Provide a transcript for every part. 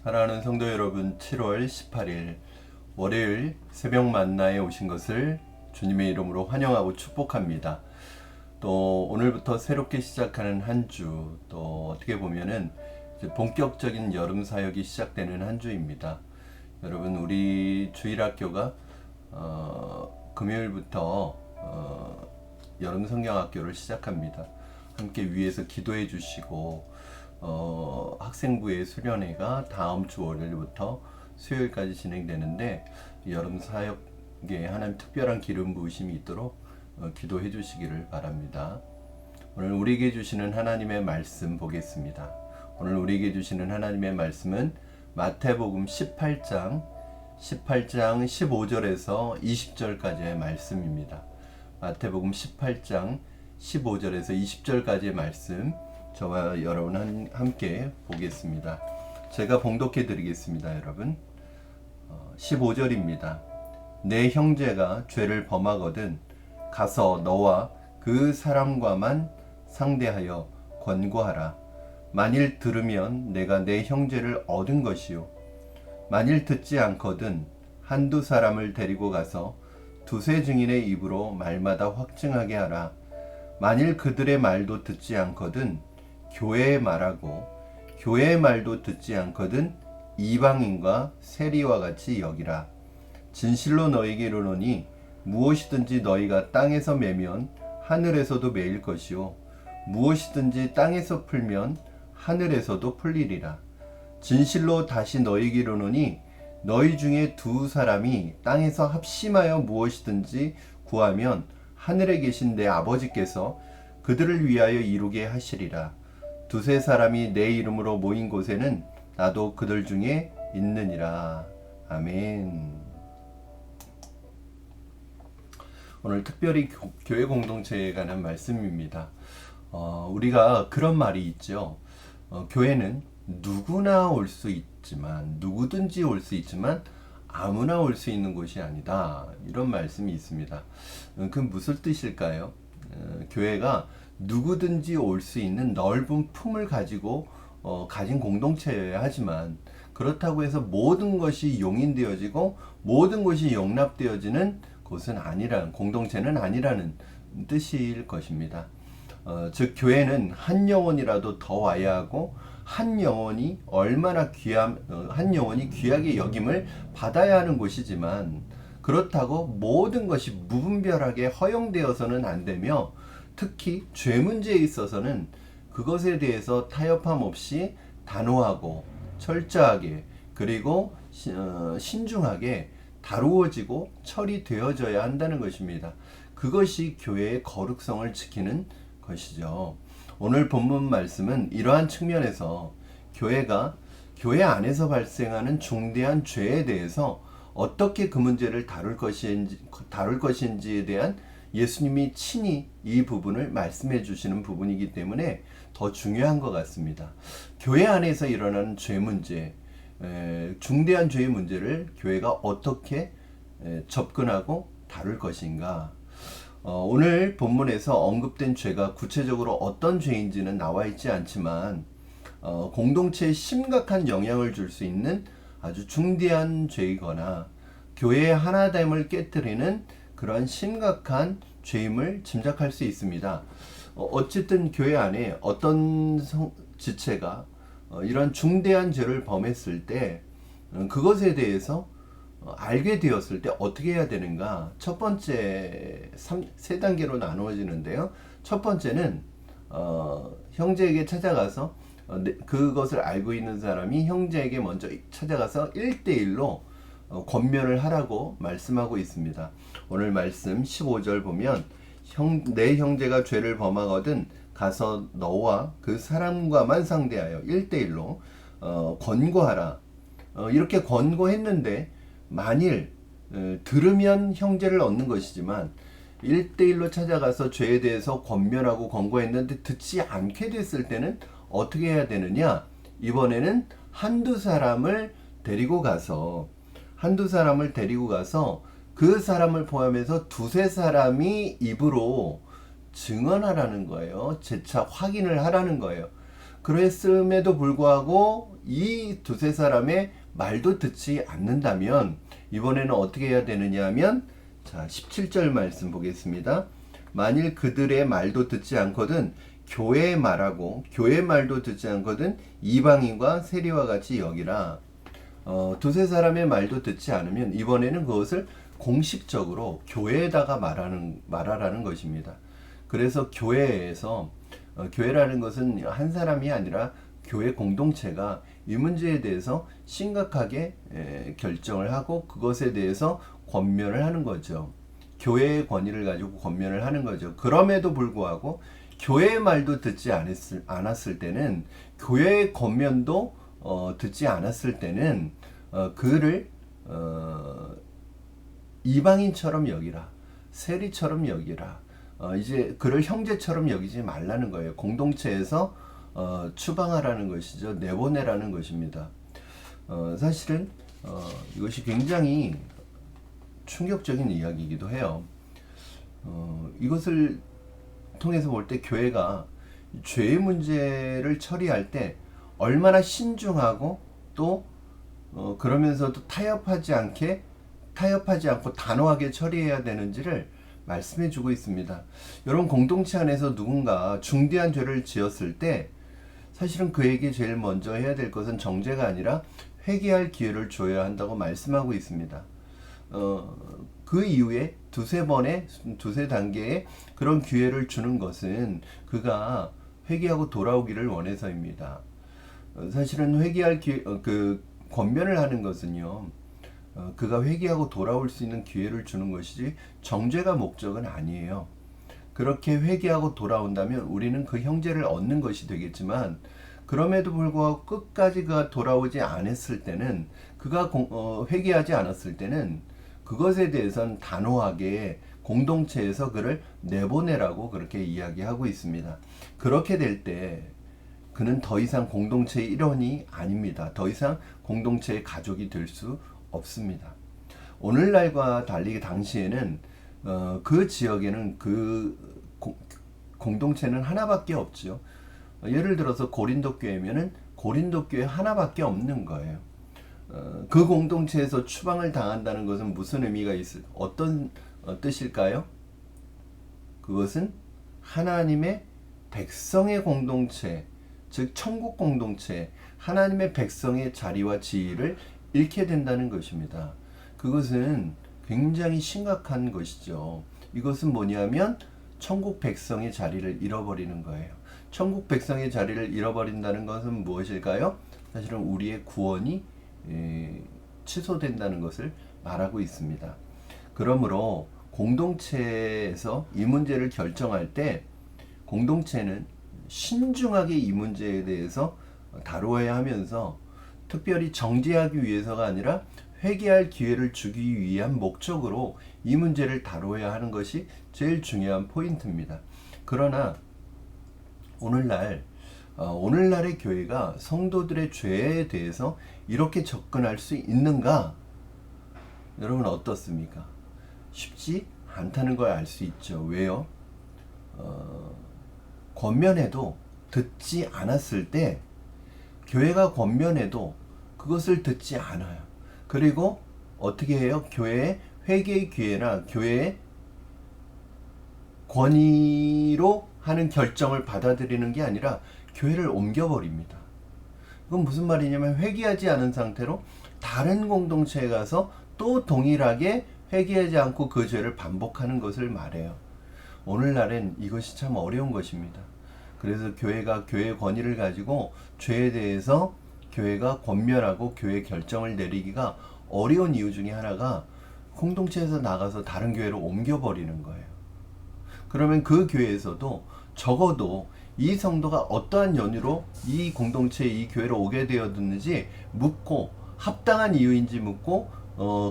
사랑하는 성도 여러분, 7월 18일 월요일 새벽 만나에 오신 것을 주님의 이름으로 환영하고 축복합니다. 또 오늘부터 새롭게 시작하는 한 주, 또 어떻게 보면은 이제 본격적인 여름 사역이 시작되는 한 주입니다. 여러분, 우리 주일학교가 금요일부터 여름 성경학교를 시작합니다. 함께 위에서 기도해 주시고 학생부의 수련회가 다음 주 월요일부터 수요일까지 진행되는데, 여름 사역에 하나님 특별한 기름 부으심이 있도록 기도해 주시기를 바랍니다. 오늘 우리에게 주시는 하나님의 말씀 보겠습니다. 오늘 우리에게 주시는 하나님의 말씀은 마태복음 18장 15절에서 20절까지의 말씀입니다. 마태복음 18장 15절에서 20절까지의 말씀, 저와 여러분 함께 보겠습니다. 제가 봉독해 드리겠습니다. 여러분, 15절입니다. 내 형제가 죄를 범하거든 가서 너와 그 사람과만 상대하여 권고하라. 만일 들으면 내가 내 형제를 얻은 것이요, 만일 듣지 않거든 한두 사람을 데리고 가서 두세 증인의 입으로 말마다 확증하게 하라. 만일 그들의 말도 듣지 않거든 교회의 말하고, 교회의 말도 듣지 않거든 이방인과 세리와 같이 여기라. 진실로 너희에게 이르노니 무엇이든지 너희가 땅에서 매면 하늘에서도 매일 것이요, 무엇이든지 땅에서 풀면 하늘에서도 풀리리라. 진실로 다시 너희에게 이르노니 너희 중에 두 사람이 땅에서 합심하여 무엇이든지 구하면 하늘에 계신 내 아버지께서 그들을 위하여 이루게 하시리라. 두세 사람이 내 이름으로 모인 곳에는 나도 그들 중에 있느니라. 아멘. 오늘 특별히 교회 공동체에 관한 말씀입니다. 우리가 그런 말이 있죠. 교회는 누구나 올 수 있지만, 누구든지 올 수 있지만 아무나 올 수 있는 곳이 아니다, 이런 말씀이 있습니다. 그 무슨 뜻일까요? 교회가 누구든지 올 수 있는 넓은 품을 가지고 가진 공동체여야 하지만, 그렇다고 해서 모든 것이 용인되어지고 모든 것이 용납되어지는 곳은 아니라는, 공동체는 아니라는 뜻일 것입니다. 즉 교회는 한 영혼이라도 더 와야 하고, 한 영혼이 얼마나 한 영혼이 귀하게 여김을 받아야 하는 곳이지만, 그렇다고 모든 것이 무분별하게 허용되어서는 안 되며, 특히 죄 문제에 있어서는 그것에 대해서 타협함 없이 단호하고 철저하게, 그리고 신중하게 다루어지고 처리되어져야 한다는 것입니다. 그것이 교회의 거룩성을 지키는 것이죠. 오늘 본문 말씀은 이러한 측면에서 교회가 교회 안에서 발생하는 중대한 죄에 대해서 어떻게 그 문제를 다룰 것인지에 대한 예수님이 친히 이 부분을 말씀해 주시는 부분이기 때문에 더 중요한 것 같습니다. 교회 안에서 일어나는 죄 문제, 중대한 죄의 문제를 교회가 어떻게 접근하고 다룰 것인가. 오늘 본문에서 언급된 죄가 구체적으로 어떤 죄인지는 나와 있지 않지만, 공동체에 심각한 영향을 줄 수 있는 아주 중대한 죄이거나 교회의 하나됨을 깨뜨리는 그런 심각한 죄임을 짐작할 수 있습니다. 어쨌든 교회 안에 어떤 지체가 이런 중대한 죄를 범했을 때, 그것에 대해서 알게 되었을 때 어떻게 해야 되는가. 첫 번째, 세 단계로 나누어지는데요. 첫 번째는 형제에게 찾아가서 그것을 알고 있는 사람이 형제에게 먼저 찾아가서 1대1로 권면을 하라고 말씀하고 있습니다. 오늘 말씀 15절 보면, 내 형제가 죄를 범하거든 가서 너와 그 사람과만 상대하여 1대1로 권고하라. 이렇게 권고했는데, 만일 들으면 형제를 얻는 것이지만 1대1로 찾아가서 죄에 대해서 권면하고 권고했는데 듣지 않게 됐을 때는 어떻게 해야 되느냐? 이번에는 한두 사람을 데리고 가서 그 사람을 포함해서 두세 사람이 입으로 증언하라는 거예요. 재차 확인을 하라는 거예요. 그랬음에도 불구하고 이 두세 사람의 말도 듣지 않는다면 이번에는 어떻게 해야 되느냐 하면, 자 17절 말씀 보겠습니다. 만일 그들의 말도 듣지 않거든 교회의 말하고 교회의 말도 듣지 않거든 이방인과 세리와 같이 여기라. 두세 사람의 말도 듣지 않으면 이번에는 그것을 공식적으로 교회에다가 말하라는 것입니다. 그래서 교회에서 교회라는 것은 한 사람이 아니라 교회 공동체가 이 문제에 대해서 심각하게 결정을 하고 그것에 대해서 권면을 하는 거죠. 교회의 권위를 가지고 권면을 하는 거죠. 그럼에도 불구하고 교회의 말도 듣지 않았을 때는, 교회의 권면도 듣지 않았을 때는 그를 이방인처럼 여기라, 세리처럼 여기라, 이제 그를 형제처럼 여기지 말라는 거예요. 공동체에서 추방하라는 것이죠. 내보내라는 것입니다. 사실은 이것이 굉장히 충격적인 이야기이기도 해요. 이것을 통해서 볼 때 교회가 죄의 문제를 처리할 때 얼마나 신중하고 또 그러면서도 타협하지 않고 단호하게 처리해야 되는지를 말씀해 주고 있습니다. 여러분, 공동체 안에서 누군가 중대한 죄를 지었을 때 사실은 그에게 제일 먼저 해야 될 것은 정죄가 아니라 회개할 기회를 줘야 한다고 말씀하고 있습니다. 그 이후에 두세 단계의 그런 기회를 주는 것은 그가 회개하고 돌아오기를 원해서입니다. 사실은 회개할 권면을 하는 것은요, 그가 회개하고 돌아올 수 있는 기회를 주는 것이지 정죄가 목적은 아니에요. 그렇게 회개하고 돌아온다면 우리는 그 형제를 얻는 것이 되겠지만, 그럼에도 불구하고 끝까지 그가 돌아오지 않았을 때는, 그가 회개하지 않았을 때는 그것에 대해서는 단호하게 공동체에서 그를 내보내라고 그렇게 이야기하고 있습니다. 그렇게 될 때 그는 더 이상 공동체의 일원이 아닙니다. 더 이상 공동체의 가족이 될 수 없습니다. 오늘날과 달리 당시에는 그 지역에는 공동체는 하나밖에 없죠. 예를 들어서 고린도 교회면은 고린도 교회 하나밖에 없는 거예요. 그 공동체에서 추방을 당한다는 것은 무슨 의미가 어떤 뜻일까요? 그것은 하나님의 백성의 공동체, 즉 천국 공동체, 하나님의 백성의 자리와 지위를 잃게 된다는 것입니다. 그것은 굉장히 심각한 것이죠. 이것은 뭐냐면 천국 백성의 자리를 잃어버리는 거예요. 천국 백성의 자리를 잃어버린다는 것은 무엇일까요? 사실은 우리의 구원이 취소된다는 것을 말하고 있습니다. 그러므로 공동체에서 이 문제를 결정할 때 공동체는 신중하게 이 문제에 대해서 다루어야 하면서, 특별히 정죄하기 위해서가 아니라 회개할 기회를 주기 위한 목적으로 이 문제를 다루어야 하는 것이 제일 중요한 포인트입니다. 그러나 오늘날의 교회가 성도들의 죄에 대해서 이렇게 접근할 수 있는가? 여러분 어떻습니까? 쉽지 않다는 걸 알 수 있죠. 왜요? 권면해도 듣지 않았을 때, 교회가 권면해도 그것을 듣지 않아요. 그리고 어떻게 해요? 교회의 회개의 기회나 교회의 권위로 하는 결정을 받아들이는 게 아니라 교회를 옮겨버립니다. 그건 무슨 말이냐면, 회개하지 않은 상태로 다른 공동체에 가서 또 동일하게 회개하지 않고 그 죄를 반복하는 것을 말해요. 오늘날엔 이것이 참 어려운 것입니다. 그래서 교회가 교회의 권위를 가지고 죄에 대해서 교회가 권면하고 교회 결정을 내리기가 어려운 이유 중에 하나가 공동체에서 나가서 다른 교회로 옮겨버리는 거예요. 그러면 그 교회에서도 적어도 이 성도가 어떠한 연유로 이 공동체에, 이 교회로 오게 되었는지 묻고, 합당한 이유인지 묻고,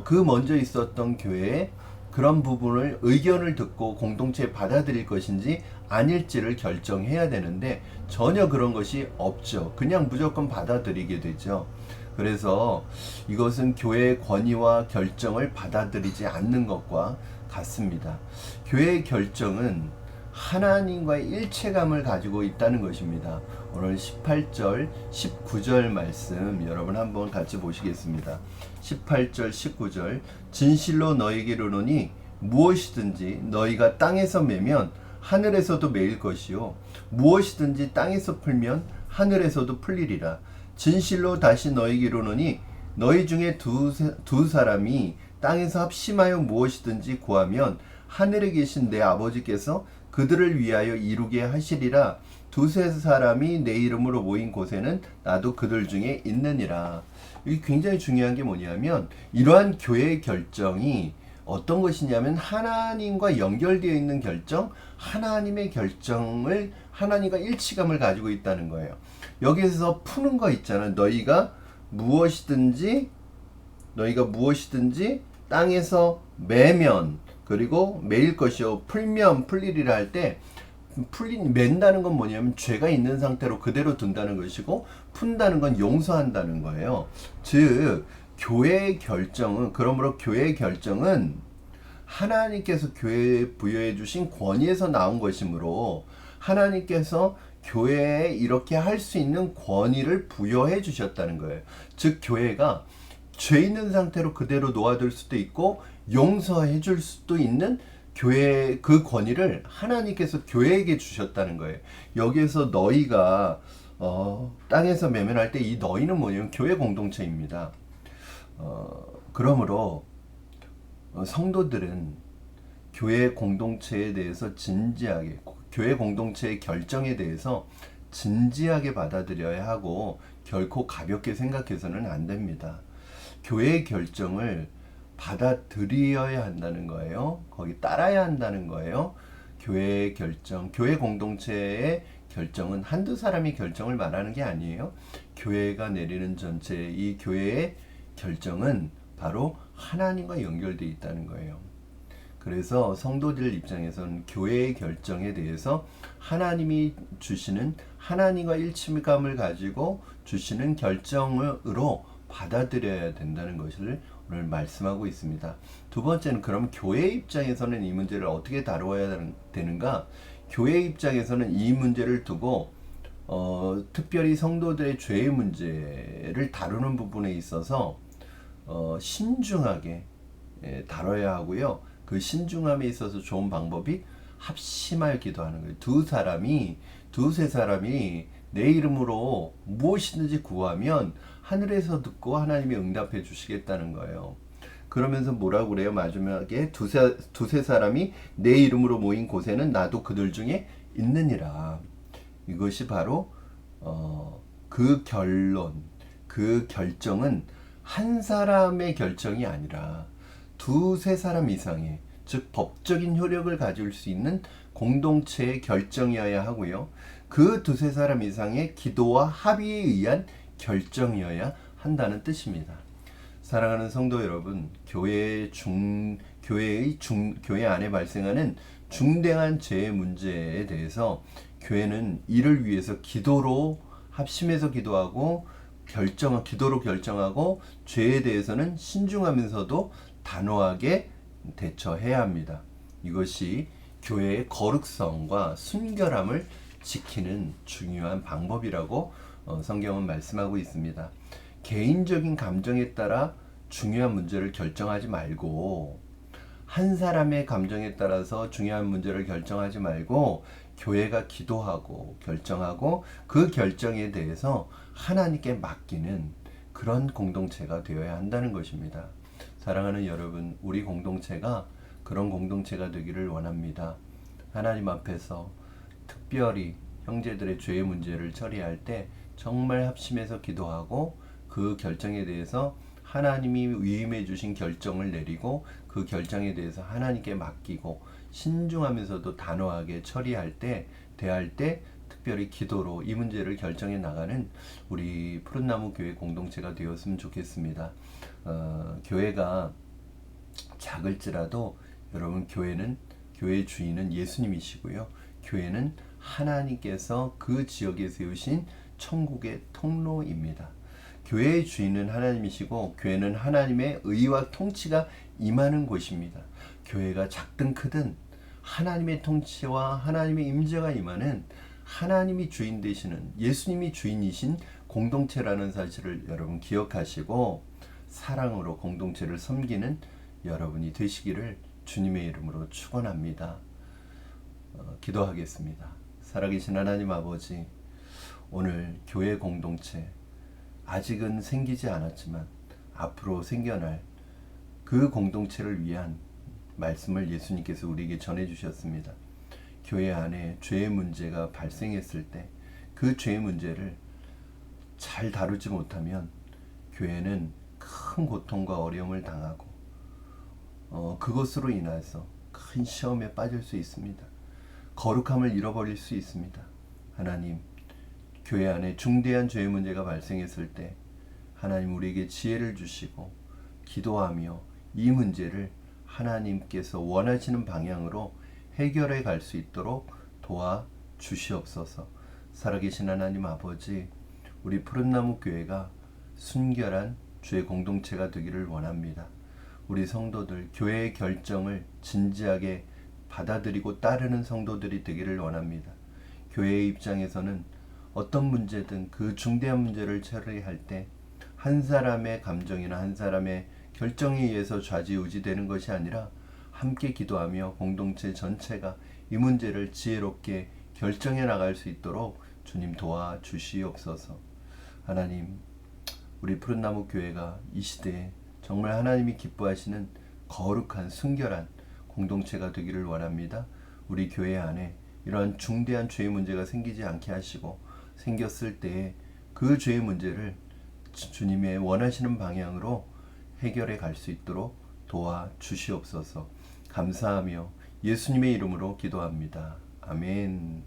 그 먼저 있었던 교회의 그런 부분을 의견을 듣고 공동체에 받아들일 것인지 아닐지를 결정해야 되는데, 전혀 그런 것이 없죠. 그냥 무조건 받아들이게 되죠. 그래서 이것은 교회의 권위와 결정을 받아들이지 않는 것과 같습니다. 교회의 결정은 하나님과의 일체감을 가지고 있다는 것입니다. 오늘 18절, 19절 말씀 여러분 한번 같이 보시겠습니다. 18절, 19절 진실로 너희에게 이르노니 무엇이든지 너희가 땅에서 매면 하늘에서도 매일 것이요 무엇이든지 땅에서 풀면 하늘에서도 풀리리라. 진실로 다시 너희에게 이르노니 너희 중에 두 사람이 땅에서 합심하여 무엇이든지 구하면 하늘에 계신 내 아버지께서 그들을 위하여 이루게 하시리라. 두세 사람이 내 이름으로 모인 곳에는 나도 그들 중에 있느니라. 이게 굉장히 중요한 게 뭐냐면 이러한 교회의 결정이 어떤 것이냐면 하나님과 연결되어 있는 결정, 하나님의 결정을 하나님과 일치감을 가지고 있다는 거예요. 여기서 푸는 거 있잖아. 너희가 무엇이든지 땅에서 매면 그리고 매일 것이요 풀면 풀리리라 할 때 맨다는 건 뭐냐면 죄가 있는 상태로 그대로 둔다는 것이고 푼다는 건 용서한다는 거예요. 즉 교회의 결정은 그러므로 교회의 결정은 하나님께서 교회에 부여해 주신 권위에서 나온 것이므로 하나님께서 교회에 이렇게 할 수 있는 권위를 부여해 주셨다는 거예요. 즉 교회가 죄 있는 상태로 그대로 놓아둘 수도 있고 용서해 줄 수도 있는 교회 그 권위를 하나님께서 교회에게 주셨다는 거예요. 여기에서 너희가 땅에서 매면할 때 이 너희는 뭐냐면 교회 공동체입니다. 그러므로 성도들은 교회 공동체에 대해서 진지하게 교회 공동체의 결정에 대해서 진지하게 받아들여야 하고 결코 가볍게 생각해서는 안 됩니다. 교회의 결정을 받아들여야 한다는 거예요. 거기 따라야 한다는 거예요. 교회의 결정, 교회 공동체의 결정은 한두 사람이 결정을 말하는 게 아니에요. 교회가 내리는 전체 이 교회의 결정은 바로 하나님과 연결되어 있다는 거예요. 그래서 성도들 입장에서는 교회의 결정에 대해서 하나님이 주시는 하나님과 일치감을 가지고 주시는 결정으로 받아들여야 된다는 것을 오늘 말씀하고 있습니다. 두 번째는 그럼 교회 입장에서는 이 문제를 어떻게 다루어야 되는가? 교회 입장에서는 이 문제를 두고 특별히 성도들의 죄의 문제를 다루는 부분에 있어서 신중하게 다뤄야 하고요. 그 신중함에 있어서 좋은 방법이 합심하여 기도하는 거예요. 두세 사람이 내 이름으로 무엇이든지 구하면 하늘에서 듣고 하나님이 응답해 주시겠다는 거예요. 그러면서 뭐라고 그래요? 마지막에 두세 사람이 내 이름으로 모인 곳에는 나도 그들 중에 있느니라. 이것이 바로 그 결정은 한 사람의 결정이 아니라 두세 사람 이상의 즉 법적인 효력을 가질 수 있는 공동체의 결정이어야 하고요. 그 두세 사람 이상의 기도와 합의에 의한 결정이어야 한다는 뜻입니다. 사랑하는 성도 여러분, 교회 안에 발생하는 중대한 죄의 문제에 대해서 교회는 이를 위해서 기도로 합심해서 기도하고 기도로 결정하고 죄에 대해서는 신중하면서도 단호하게 대처해야 합니다. 이것이 교회의 거룩성과 순결함을 지키는 중요한 방법이라고 성경은 말씀하고 있습니다. 개인적인 감정에 따라 중요한 문제를 결정하지 말고 한 사람의 감정에 따라서 중요한 문제를 결정하지 말고 교회가 기도하고 결정하고 그 결정에 대해서 하나님께 맡기는 그런 공동체가 되어야 한다는 것입니다. 사랑하는 여러분, 우리 공동체가 그런 공동체가 되기를 원합니다. 하나님 앞에서 특별히 형제들의 죄의 문제를 처리할 때 정말 합심해서 기도하고 그 결정에 대해서 하나님이 위임해 주신 결정을 내리고 그 결정에 대해서 하나님께 맡기고 신중하면서도 단호하게 대할 때 특별히 기도로 이 문제를 결정해 나가는 우리 푸른나무 교회 공동체가 되었으면 좋겠습니다. 교회가 작을지라도 여러분 교회의 주인은 예수님이시고요. 교회는 하나님께서 그 지역에 세우신 천국의 통로입니다. 교회의 주인은 하나님이시고 교회는 하나님의 의와 통치가 임하는 곳입니다. 교회가 작든 크든 하나님의 통치와 하나님의 임재가 임하는 하나님이 주인 되시는, 예수님이 주인이신 공동체라는 사실을 여러분 기억하시고 사랑으로 공동체를 섬기는 여러분이 되시기를 주님의 이름으로 축원합니다. 기도하겠습니다. 살아계신 하나님 아버지, 오늘 교회 공동체 아직은 생기지 않았지만 앞으로 생겨날 그 공동체를 위한 말씀을 예수님께서 우리에게 전해주셨습니다. 교회 안에 죄의 문제가 발생했을 때 그 죄의 문제를 잘 다루지 못하면 교회는 큰 고통과 어려움을 당하고 그것으로 인해서 큰 시험에 빠질 수 있습니다. 거룩함을 잃어버릴 수 있습니다. 하나님, 교회 안에 중대한 죄의 문제가 발생했을 때 하나님 우리에게 지혜를 주시고 기도하며 이 문제를 하나님께서 원하시는 방향으로 해결해 갈 수 있도록 도와주시옵소서. 살아계신 하나님 아버지, 우리 푸른나무 교회가 순결한 주의 공동체가 되기를 원합니다. 우리 성도들 교회의 결정을 진지하게 받아들이고 따르는 성도들이 되기를 원합니다. 교회의 입장에서는 어떤 문제든 그 중대한 문제를 처리할 때 한 사람의 감정이나 한 사람의 결정에 의해서 좌지우지되는 것이 아니라 함께 기도하며 공동체 전체가 이 문제를 지혜롭게 결정해 나갈 수 있도록 주님 도와주시옵소서. 하나님, 우리 푸른나무 교회가 이 시대에 정말 하나님이 기뻐하시는 거룩한 순결한 공동체가 되기를 원합니다. 우리 교회 안에 이러한 중대한 죄의 문제가 생기지 않게 하시고 생겼을 때에 그 죄의 문제를 주님의 원하시는 방향으로 해결해 갈 수 있도록 도와주시옵소서. 감사하며 예수님의 이름으로 기도합니다. 아멘.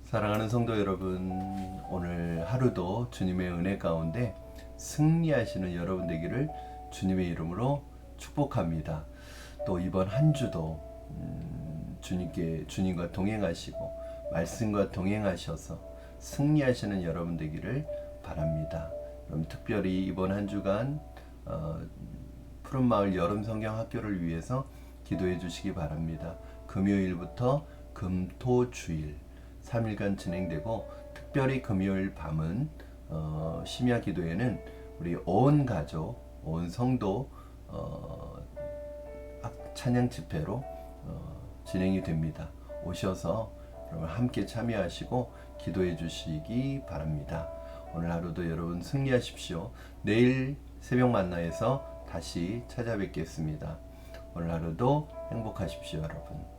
사랑하는 성도 여러분, 오늘 하루도 주님의 은혜 가운데 승리하시는 여러분 되기를 주님의 이름으로 축복합니다. 또 이번 한 주도 주님과 동행하시고 말씀과 동행하셔서 승리하시는 여러분 되기를 바랍니다. 그럼 특별히 이번 한 주간 푸른마을 여름성경학교를 위해서 기도해 주시기 바랍니다. 금요일부터 금토주일 3일간 진행되고, 특별히 금요일 밤은 심야 기도회는 우리 온 가족, 온 성도 찬양 집회로 진행이 됩니다. 오셔서 여러분 함께 참여하시고 기도해 주시기 바랍니다. 오늘 하루도 여러분 승리하십시오. 내일 새벽 만나에서 다시 찾아뵙겠습니다. 오늘 하루도 행복하십시오, 여러분.